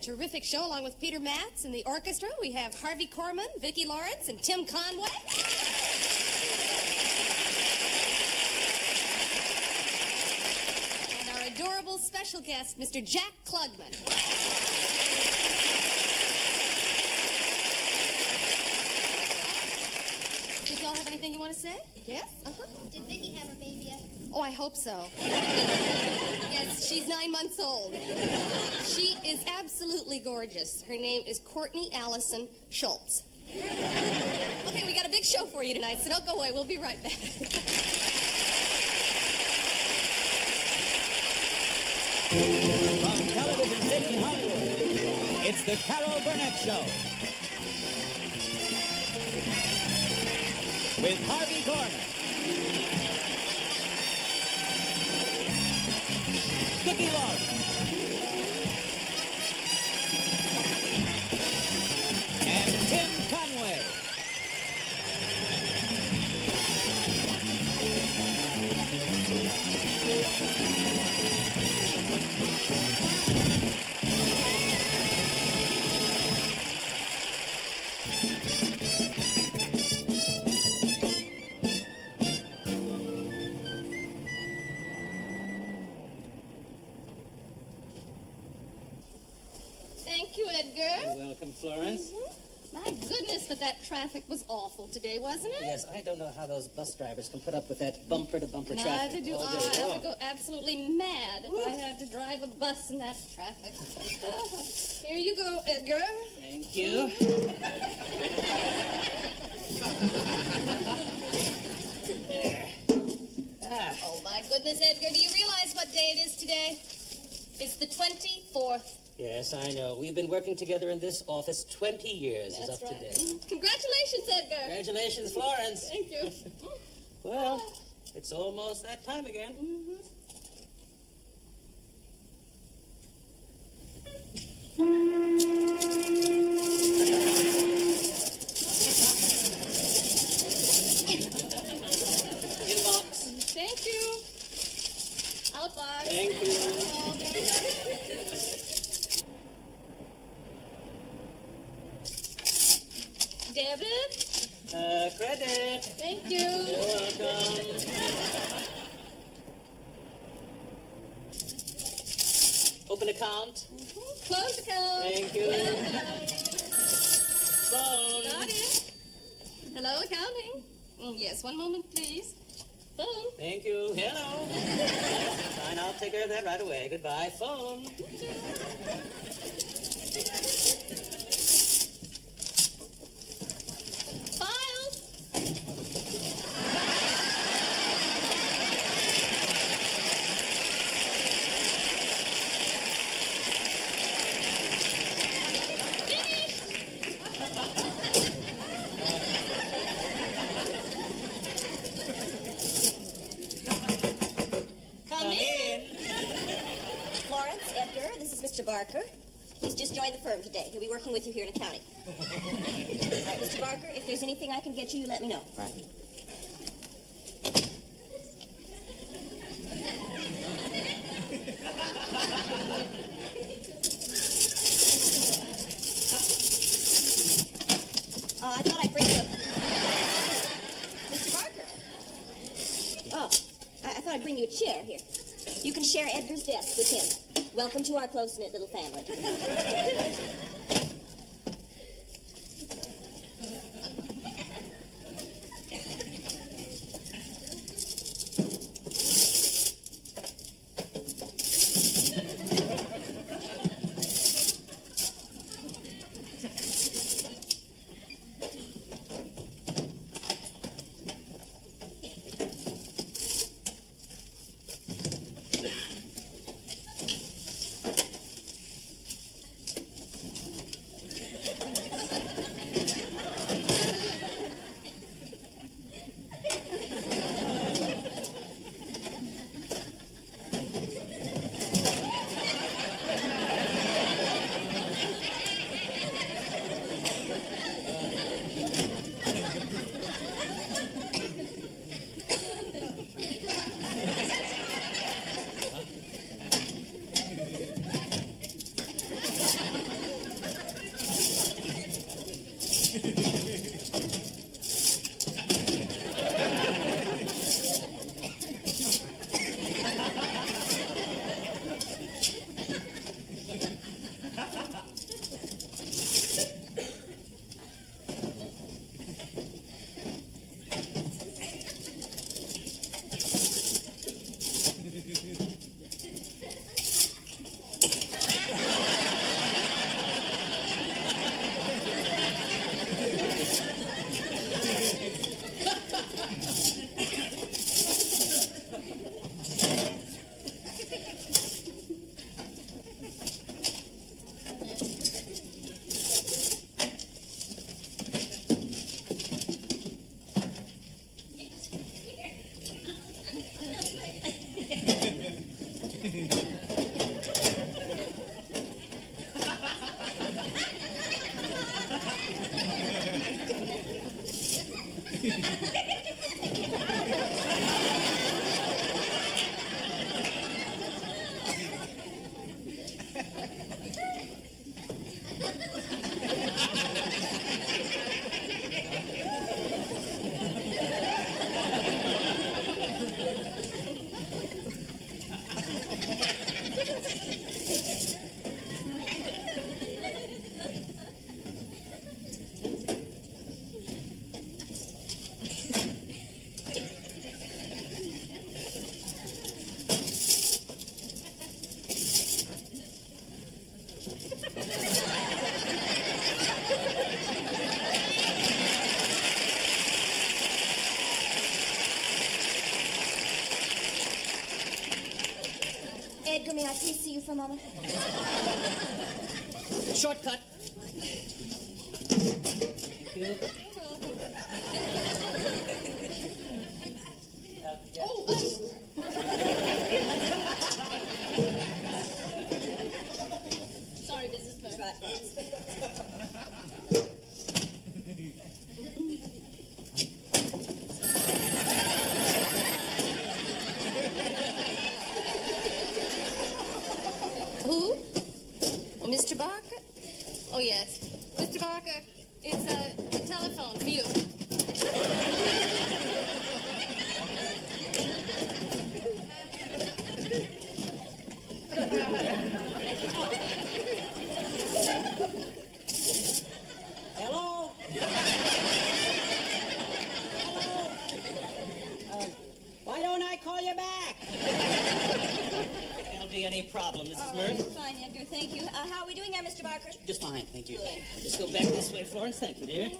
terrific show along with Peter Matz and the orchestra. We have Harvey Korman, Vicki Lawrence, and Tim Conway. And our adorable special guest, Mr. Jack Klugman. Did y'all have anything you want to say? Yes? Uh-huh. Did Vicki have a baby yet? Oh, I hope so. Yes, she's 9 months old. She is absolutely gorgeous. Her name is Courtney Allison Schultz. Okay, we got a big show for you tonight, so don't go away. We'll be right back. From Television City, Hollywood, it's the Carol Burnett Show. With Harvey Korman, Vicki Lawrence, and Tim Conway. Thank you, Edgar. You're welcome, Florence. My goodness, but that traffic was awful today, wasn't it? Yes, I don't know how those bus drivers can put up with that bumper-to-bumper traffic. Neither do all I. day I long. would go absolutely mad if I had to drive a bus in that traffic. Here you go, Edgar. Thank you. Oh, my goodness, Edgar, do you realize what day it is today? It's the 24th. Yes, I know. We've been working together in this office 20 years as That's of right. today. Congratulations, Edgar. Congratulations, Florence. Thank you. Well, it's almost that time again. Inbox. Thank you. Outbox. Thank you. Debit. Credit. Thank you. You're welcome. Open account. Close account. Thank you. Phone. Got it. Hello, accounting. Yes, one moment, please. Phone. Thank you. Hello. Fine, I'll take care of that right away. Goodbye. Phone. Files. Come in. Florence, Edgar, this is Mr. Barker. He's just joined the firm today. He'll be working with you here in accounting. All right, Mr. Barker, if there's anything I can get you, you let me know. Right. I thought I'd bring you... Mr. Barker. Oh, I thought I'd bring you a chair here. You can share Edgar's desk with him. Welcome to our close-knit little family. Edgar, may I please see you for a moment? Shortcut. Thank you. Sorry, Mrs. Burke. Who? Oh, Mr. Barker? Oh, yes. Mr. Barker, it's a telephone for you. Hello? Why don't I call you back? That'll be any problem, Mrs. Murphy. Fine, Edgar, thank you. How are we doing there, Mr. Barker? Just fine, thank you. Just go back this way, Florence. Thank you, dear.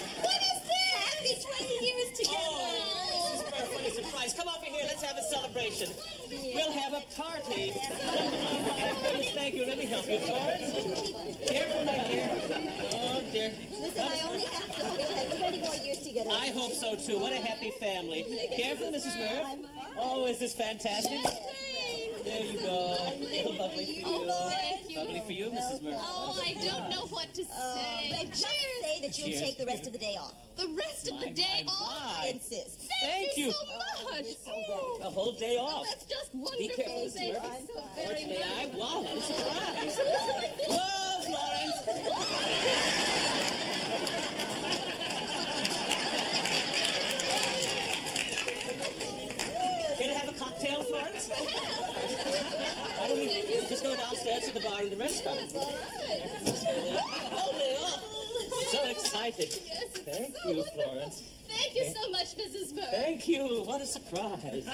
Happy 20 years together. Oh, Mrs. Murphy, what a surprise. Come over here. Let's have a celebration. We'll have a party. Thank you. Let me help you, Florence. Careful, my dear. Oh, dear. Listen, I only have 20 more years together. I hope so, too. What a happy family. Careful, Mrs. Murphy. Oh, is this fantastic? There you go. Lovely for you. Thank you. Lovely for you, Mrs. Murphy. Oh, I don't know what to say. But just say that you'll Cheers. take the rest of the day off. The rest of the day off. I insist. Thank you. so much. A whole day Oh, off. that's just Be wonderful. careful, Mrs. Thank you Murphy. so very May much. I? Wow, what a surprise. Whoa, Florence. Can I have a cocktail, Florence? Why don't we just go downstairs to the bar in the restaurant? So excited. Thank you, Florence. Thank you so much, Mrs. Burke. Thank you. What a surprise.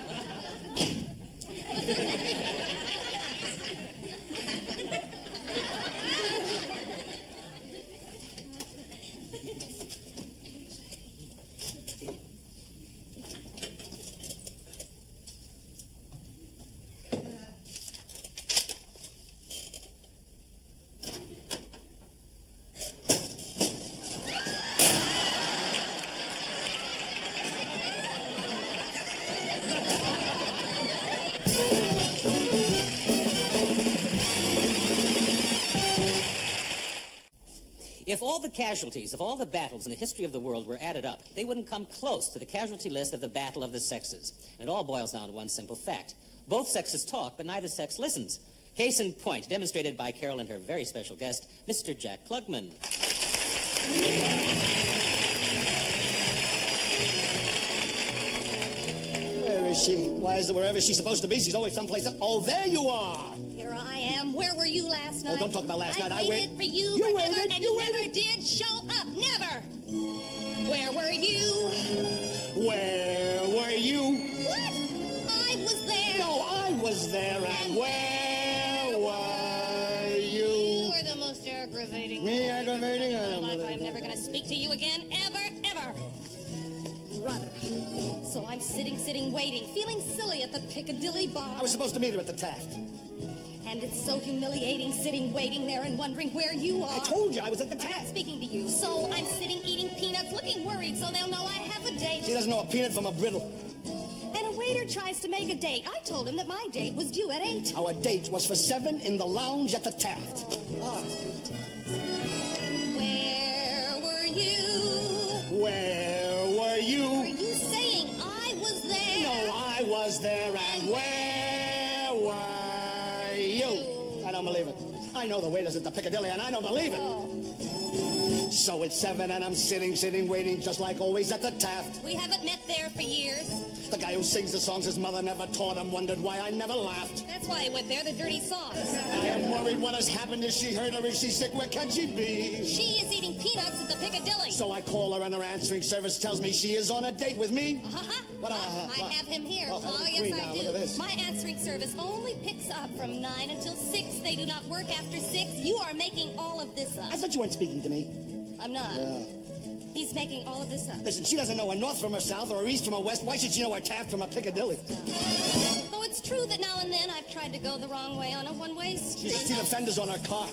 If all the casualties of all the battles in the history of the world were added up, they wouldn't come close to the casualty list of the Battle of the Sexes. And it all boils down to one simple fact. Both sexes talk, but neither sex listens. Case in point, demonstrated by Carol and her very special guest, Mr. Jack Klugman. Where is she? Why is it wherever she's supposed to be? She's always someplace else. Oh, there you are! Here I am. Where were you last night? Oh, don't talk about last night. I waited wait- for you, You forever, waited, and you you never waited. did show up. Never. Where were you? Where were you? What? I was there. No, I was there, and where were You you? are the most aggravating. Me aggravating? I in don't my life. believe I'm that. never going to speak to you again, ever, ever. Brother. So I'm sitting, waiting, feeling silly at the Piccadilly bar. I was supposed to meet her at the Taft. And it's so humiliating sitting, waiting there and wondering where you are. I told you I was at the I'm not Taft. speaking to you. So I'm sitting eating peanuts, looking worried, so they'll know I have a date. She doesn't know a peanut from a brittle. And a waiter tries to make a date. I told him that my date was due at 8. Our date was for 7 in the lounge at the Taft. Where were you? Where were Were you? you saying I was there? No, I was I know the waiters at the Piccadilly, and I don't believe it. So it's 7, and I'm sitting, waiting, just like always at the Taft. We haven't met there for years. The guy who sings the songs his mother never taught him wondered why I never laughed. That's why I went there, the dirty songs. I am worried what has happened. Is she hurt or is she sick? Where can she be? She is eating peanuts at the Piccadilly. So I call her, and her answering service tells me she is on a date with me. What, I have him here. Oh, Yes, green I now. do. Look at this. My answering service only picks up from 9 until 6. They do not work after 6. You are making all of this up. I thought you weren't speaking to me. I'm not. Yeah. He's making all of this up. Listen, she doesn't know her north from her south or her east from her west. Why should she know her Taft from her Piccadilly? Though it's true that now and then I've tried to go the wrong way on a one-way street. You should see the fenders on her car.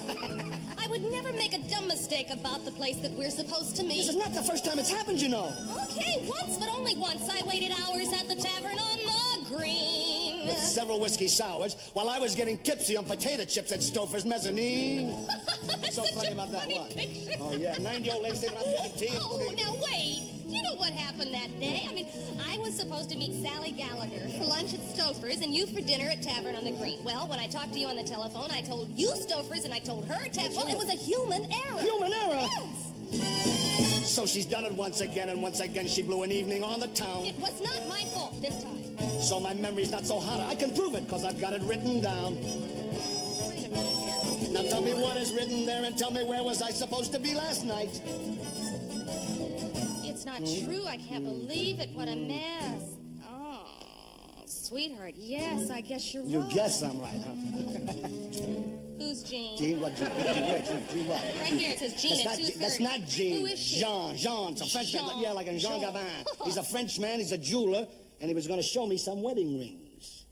I would never make a dumb mistake about the place that we're supposed to meet. This is not the first time it's happened, you know. Okay, once, but only once. I waited hours at the tavern on the green. With several whiskey sours, while I was getting tipsy on potato chips at Stouffer's mezzanine. So funny about that one. Picture. Oh, yeah, 90 old ladies taking out drinking tea. Oh, now wait. You know what happened that day? I mean, I was supposed to meet Sally Gallagher for lunch at Stouffer's and you for dinner at Tavern on the Green. Well, when I talked to you on the telephone, I told you Stouffer's and I told her Tavern. Well, it was a human error. Human error? Yes. So she's done it once again, and once again she blew an evening on the town. It was not my fault this time. So my memory's not so hot. I can prove it, because I've got it written down. Wait a minute here. Now tell me what is written there, and tell me where was I supposed to be last night? It's not true. I can't believe it. What a mess. Oh, sweetheart. Yes, I guess you're right. You guess I'm right, huh? Who's Jean? Jean, what? Jean what? Right here it says Jean at 2:30. That's not Jean. Who is she? Jean. It's a Frenchman. Jean. Yeah, like in Jean Gabin. He's a Frenchman. He's a jeweler, and he was going to show me some wedding rings.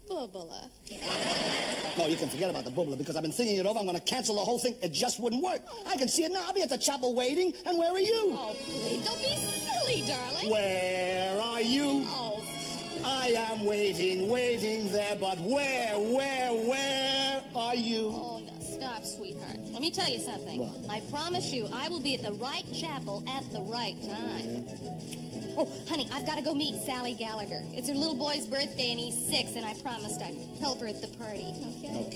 Bubala. No, you can forget about the bubbler, because I've been thinking it over. I'm going to cancel the whole thing. It just wouldn't work. I can see it now. I'll be at the chapel waiting, and where are you? Oh, please, don't be silly, darling. Where are you? Oh, I am waiting there, but where are you? oh, no, stop, sweetheart. Let me tell you something. What? I promise you, I will be at the right chapel at the right time. Oh, honey, I've got to go meet Sally Gallagher. It's her little boy's birthday, and he's 6, and I promised I'd help her at the party. Okay?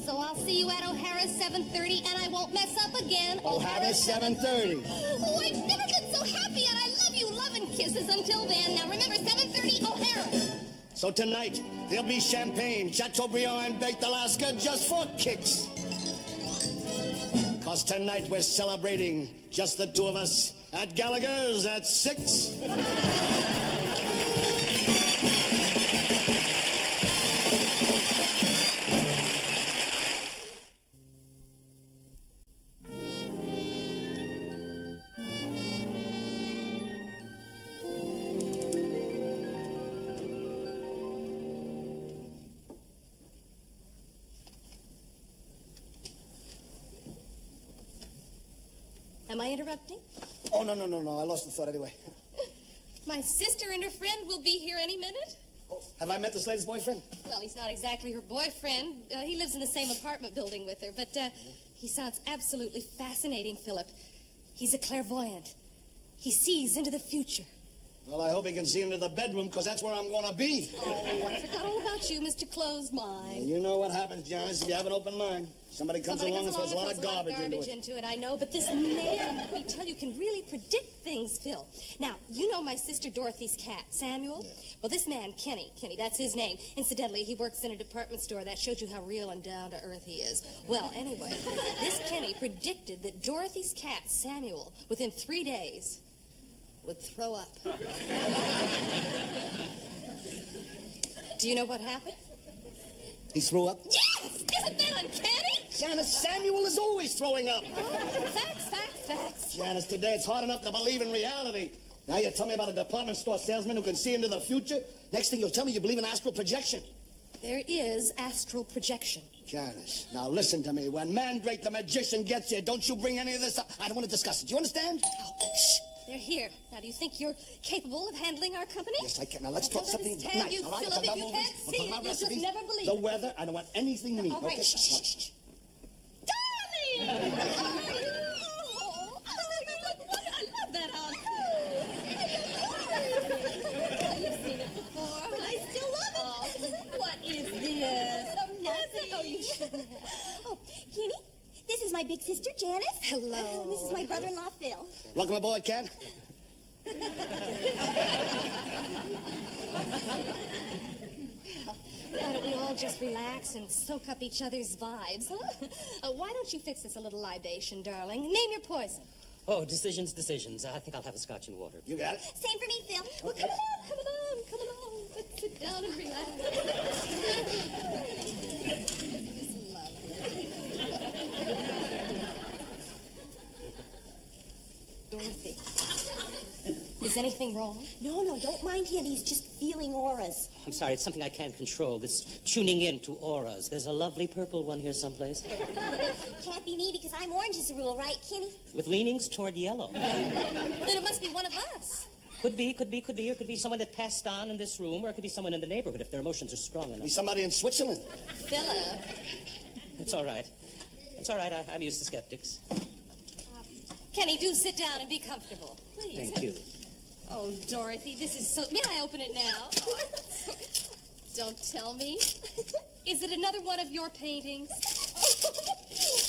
So I'll see you at O'Hara's 7:30, and I won't mess up again. O'Hara's 7:30. Oh, I've never been so happy, and I love you. Love and kisses until then. Now remember, 7:30 O'Hara. So tonight, there'll be champagne, Chateaubriand, and baked Alaska just for kicks. 'Cause tonight we're celebrating just the two of us at Gallagher's at 6. Am I interrupting? Oh, no. I lost the thought anyway. My sister and her friend will be here any minute. Oh, have I met this lady's boyfriend? Well, he's not exactly her boyfriend. He lives in the same apartment building with her, but he sounds absolutely fascinating, Philip. He's a clairvoyant. He sees into the future. Well, I hope he can see into the bedroom, because that's where I'm going to be. Oh, I forgot all about you, Mr. Closed Mind. You know what happens, Janice, if you have an open mind. Somebody comes along and throws a lot of garbage into it. I know, but this man, let me tell you, can really predict things, Phil. Now, you know my sister Dorothy's cat, Samuel? Yeah. Well, this man, Kenny, that's his name. Incidentally, he works in a department store. That shows you how real and down to earth he is. Well, anyway, this Kenny predicted that Dorothy's cat, Samuel, within 3 days, would throw up. Do you know what happened? He threw up? Yes! Isn't that uncanny? Janice, Samuel is always throwing up. Oh, facts. Janice, today it's hard enough to believe in reality. Now you tell me about a department store salesman who can see into the future. Next thing you'll tell me you believe in astral projection. There is astral projection. Janice, now listen to me. When Mandrake the magician gets here, don't you bring any of this up. I don't want to discuss it. Do you understand? Oh, shh. They're here. Now, do you think you're capable of handling our company? Yes, I can. Now, let's talk something nice, you, all right? Philip, if you can't see it, you'll just never believe the weather. I don't want anything neat. All right, okay? shh. Darling! I love that outfit. You've seen it before, but I still love it. What is big sister, Janice. Hello. This is my brother-in-law, Phil. Welcome aboard, Ken. Why don't we all just relax and soak up each other's vibes, huh? Why don't you fix us a little libation, darling? Name your poison. Oh, decisions. I think I'll have a scotch and water. You got it. Same for me, Phil. Well, come along. Let's sit down and relax. Dorothy, is anything wrong? No, don't mind him. He's just feeling auras. I'm sorry, it's something I can't control. This tuning in to auras. There's a lovely purple one here someplace. Can't be me because I'm orange as a rule, right, Kenny? With leanings toward yellow. Then it must be one of us. Could be. Or it could be someone that passed on in this room, or it could be someone in the neighborhood if their emotions are strong enough. Be somebody in Switzerland. Philip. It's all right. I'm used to skeptics. Kenny, do sit down and be comfortable. Please. Thank you. Oh, Dorothy, this is so... May I open it now? Don't tell me. Is it another one of your paintings?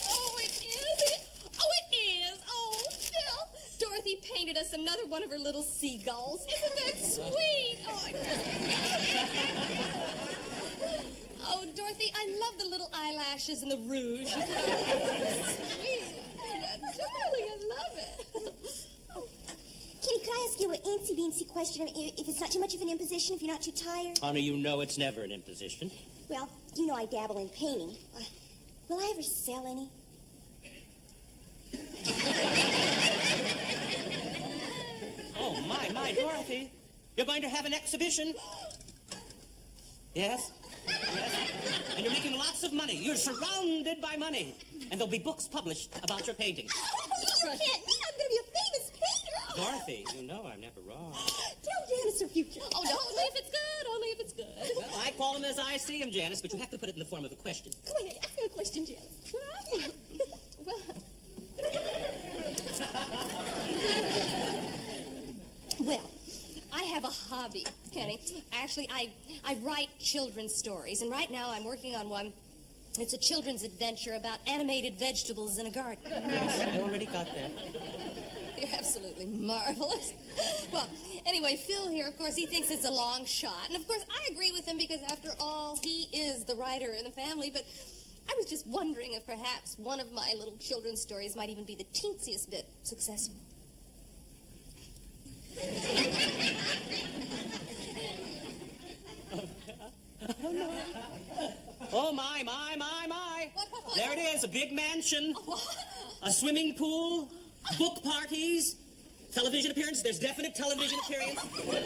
Oh, it is. Oh, Phil. Dorothy painted us another one of her little seagulls. Isn't that sweet? Oh, Dorothy, I love the little eyelashes and the rouge. Sweet. Darling, I love it. Kenny, could I ask you an antsy-beansy question? I mean, if it's not too much of an imposition, if you're not too tired? Honey, you know it's never an imposition. Well, you know I dabble in painting. Will I ever sell any? Oh, my, Dorothy. You're going to have an exhibition? Yes? And you're making lots of money. You're surrounded by money. And there'll be books published about your paintings. You can't mean I'm going to be a famous painter. Dorothy, you know I'm never wrong. Tell Janice her future. Oh, no, only if it's good. Well, I call them as I see them, Janice, but you have to put it in the form of a question. Come on, ask me a question, Janice. Well, I have a hobby, Kenny. Actually, I write children's stories, and right now I'm working on one. It's a children's adventure about animated vegetables in a garden. I already got that. You're absolutely marvelous. Well, anyway, Phil here, of course, he thinks it's a long shot. And, of course, I agree with him because, after all, he is the writer in the family. But I was just wondering if perhaps one of my little children's stories might even be the teensiest bit successful. Oh, my. There it is, a big mansion, a swimming pool, book parties, television appearance. There's definite television appearance,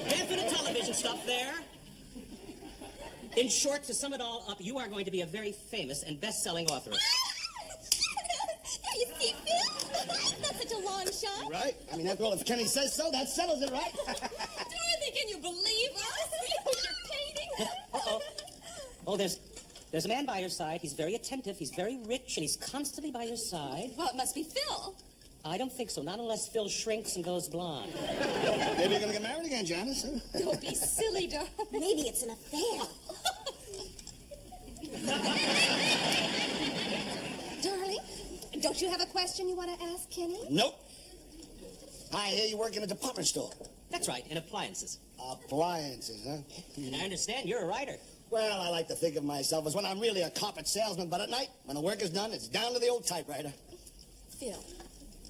definite television stuff there. In short, to sum it all up, you are going to be a very famous and best-selling author. You see, Phil? That's such a long shot. Right? I mean, after all, if Kenny says so, that settles it, right? Dorothy, can you believe us? You're painting? Uh-oh. Oh, there's a man by your side. He's very attentive. He's very rich, and he's constantly by your side. Well, it must be Phil. I don't think so. Not unless Phil shrinks and goes blonde. Maybe you're going to get married again, Janice. Huh? Don't be silly, darling. Maybe it's an affair. Darling, don't you have a question you want to ask Kenny? Nope. I hear you work in a department store. That's right, in appliances. Appliances, huh? And I understand you're a writer. Well, I like to think of myself as when I'm really a carpet salesman, but at night, when the work is done, it's down to the old typewriter. Phil,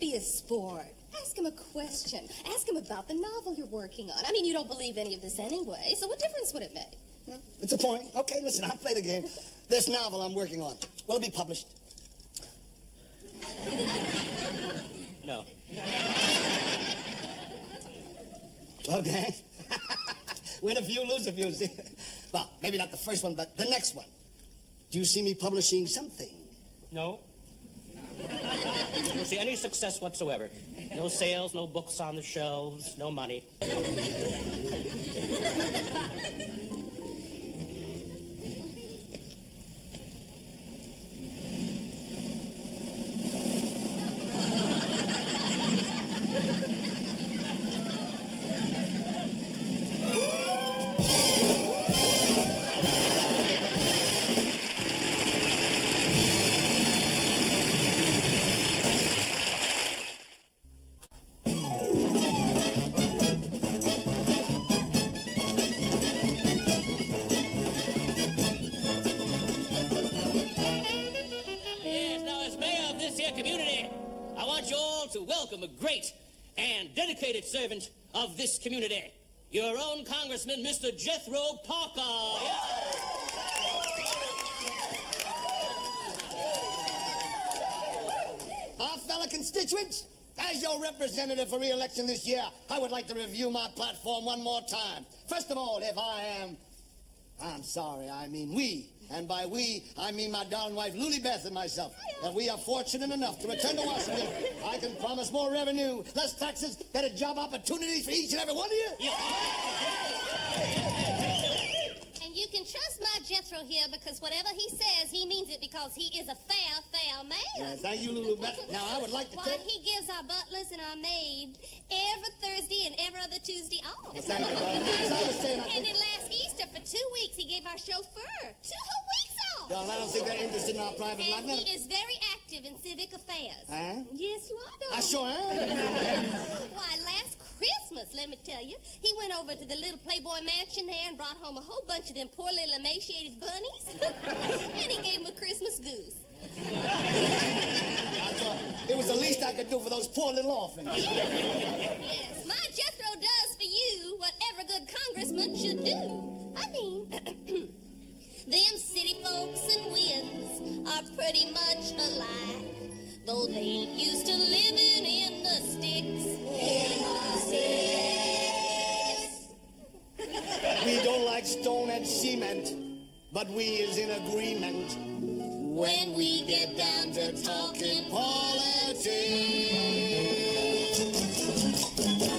be a sport. Ask him a question. Ask him about the novel you're working on. I mean, you don't believe any of this anyway, so what difference would it make? It's a point. Okay, listen, I'll play the game. This novel I'm working on, will it be published? No. Okay. Win a few, lose a few. See? Well, maybe not the first one, but the next one. Do you see me publishing something? No. Don't see any success whatsoever. No sales, no books on the shelves, no money. proud to welcome a great and dedicated servant of this community, your own Congressman, Mr. Jethro Parker. Our fellow constituents, as your representative for re-election this year, I would like to review my platform one more time. First of all, I'm sorry, I mean we. And by we, I mean my darling wife, Lily Beth, and myself. That we are fortunate enough to return to Washington. I can promise more revenue, less taxes, better job opportunities for each and every one of you. And you can trust my Jethro here because whatever he says, he means it because he is a fair man. Yeah, thank you, Lulu Beth. Now, I would like to Why, he gives our butlers and our maid every Thursday and every other Tuesday off. Well, thank you, darling. As I was saying, And then last Easter, for 2 weeks, he gave our chauffeur 2 whole weeks off. Darling, I don't think they're interested in our private life. And he is very active in civic affairs. Huh? Yes, you are, darling. I sure am. Why, last Christmas, let me tell you, he went over to the little Playboy mansion there and brought home a whole bunch of them poor little emaciated bunnies. And he gave them a Christmas goose. I thought it was the least I could do for those poor little orphans. Yes, my Jethro does for you what every good congressman should do. I mean, them city folks and winds are pretty much alike, though they ain't used to living in the sticks. In the sticks. We don't like stone and cement, but we is in agreement When we get down to talking politics.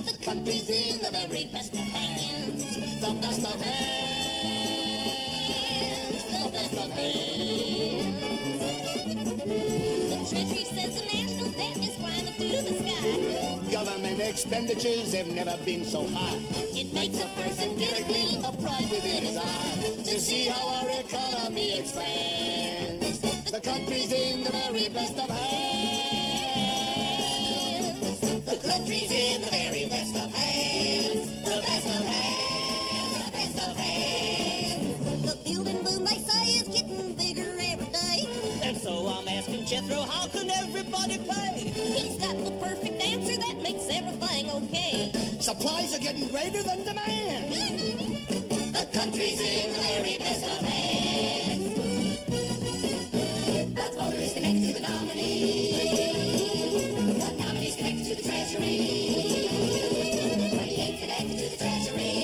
the country's in the very best of hands. The best of hands. The best of hands. The Treasury says the national debt is climbing through the sky. Government expenditures have never been so high. It makes a person get a gleam A pride within his eye to see how our economy expands. The country's in the very best of hands. The country's in the very best of hands. The best of hands. The best of hands. The building boom, they say, is getting bigger every day. And so I'm asking Jethro, how can everybody pay? He's got the perfect answer that makes everything okay. Supplies are getting greater than demand. The country's in the very best of hands. The voter is connected to the nominee. The nominee's connected to the treasury. But he ain't connected to the treasury.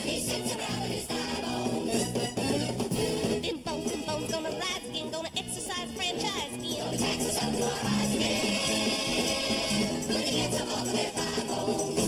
He sits around in his thigh bones. Them bones gonna rise again, gonna exercise franchise again. Taxes up to our eyes again. But he gets them off of their thigh bones.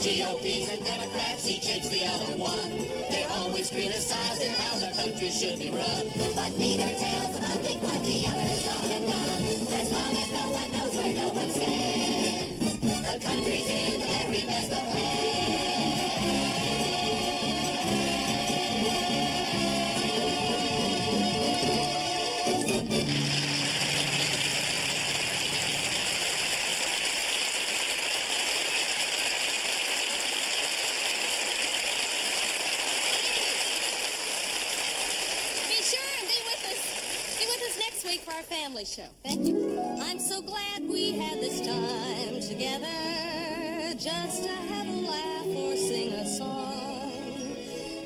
GOPs and Democrats, each hates the other one. They're always criticizing how the country should be run. But neither tells the public what the other has done and done. As long as no one knows where no one stands, the country's in the very best of For our family show. Thank you. I'm so glad we had this time together just to have a laugh or sing a song.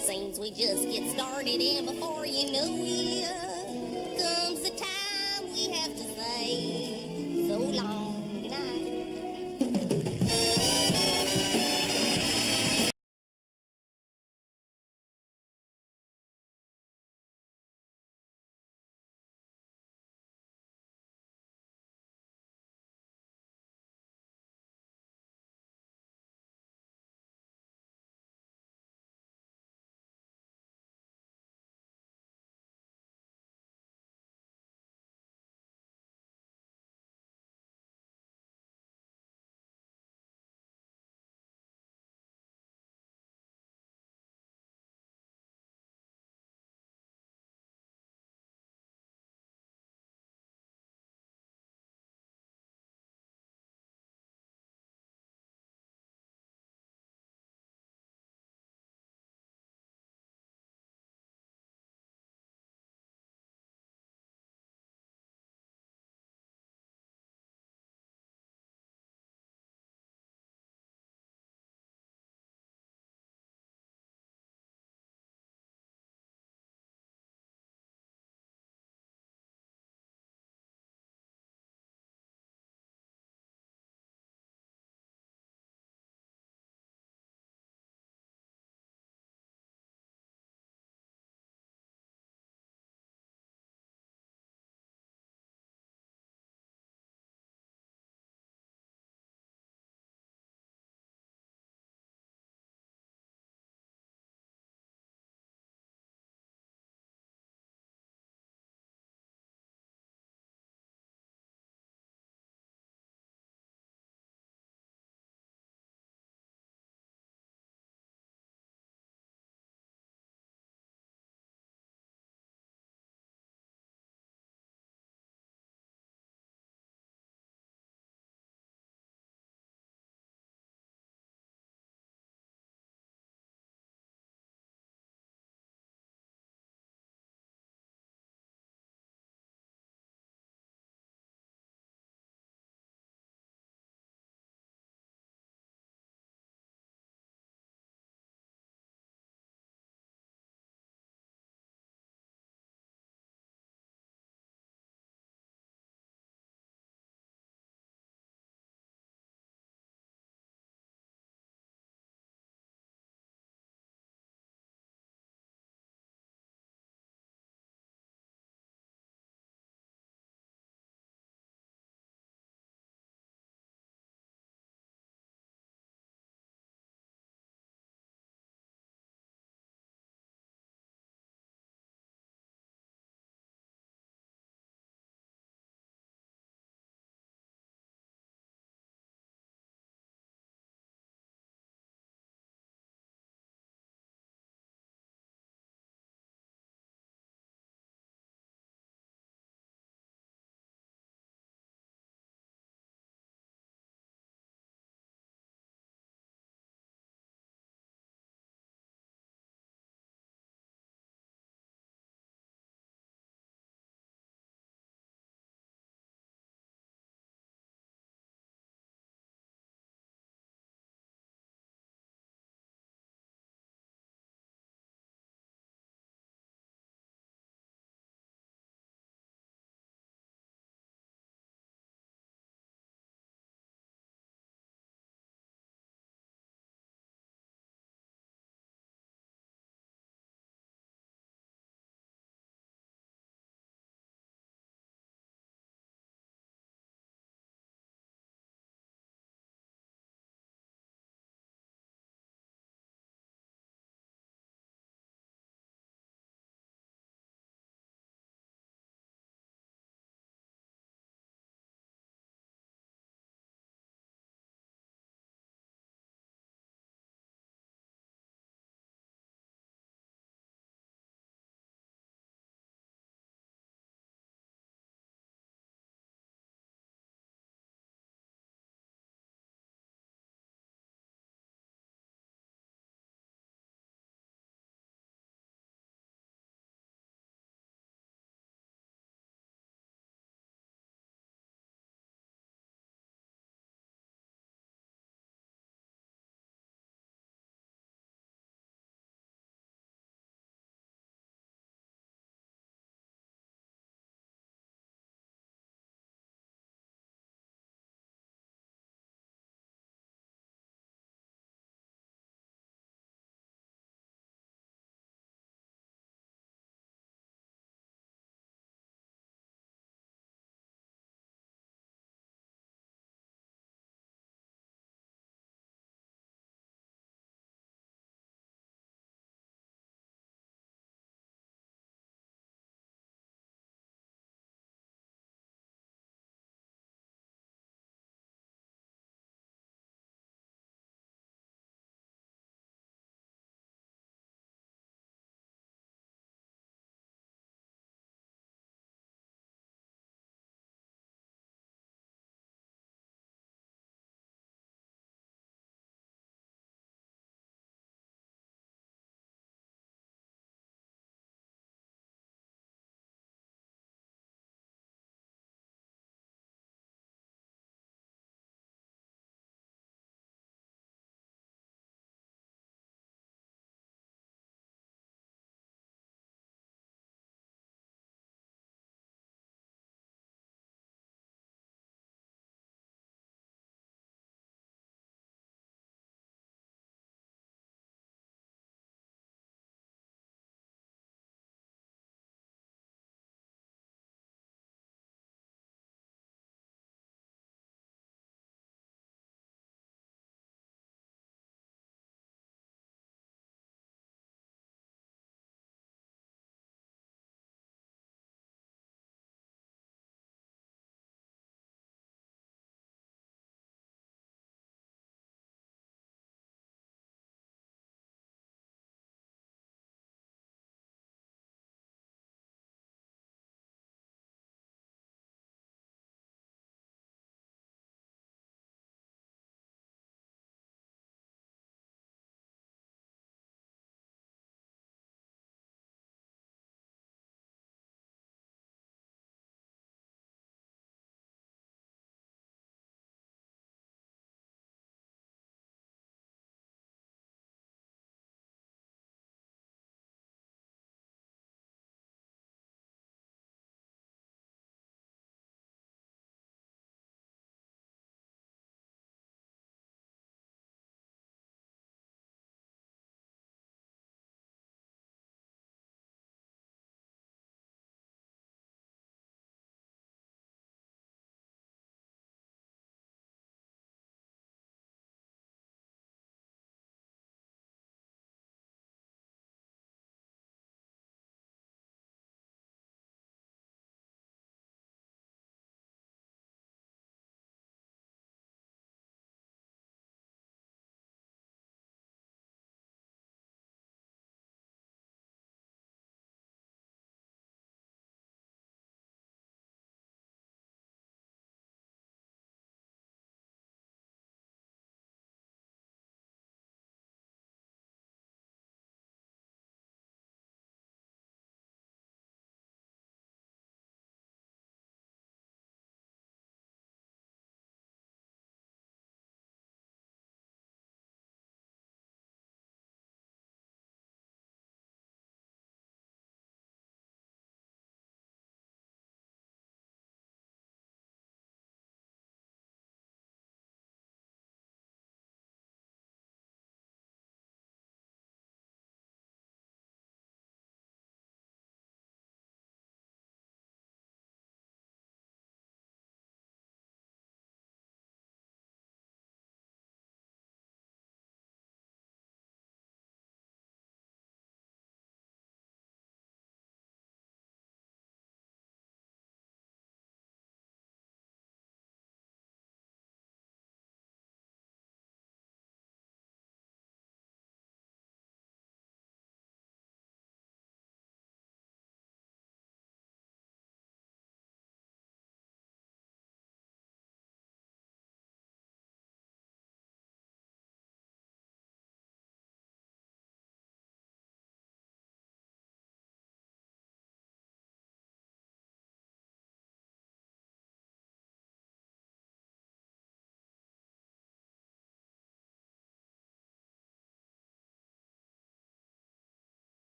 Seems we just get started and before you know it,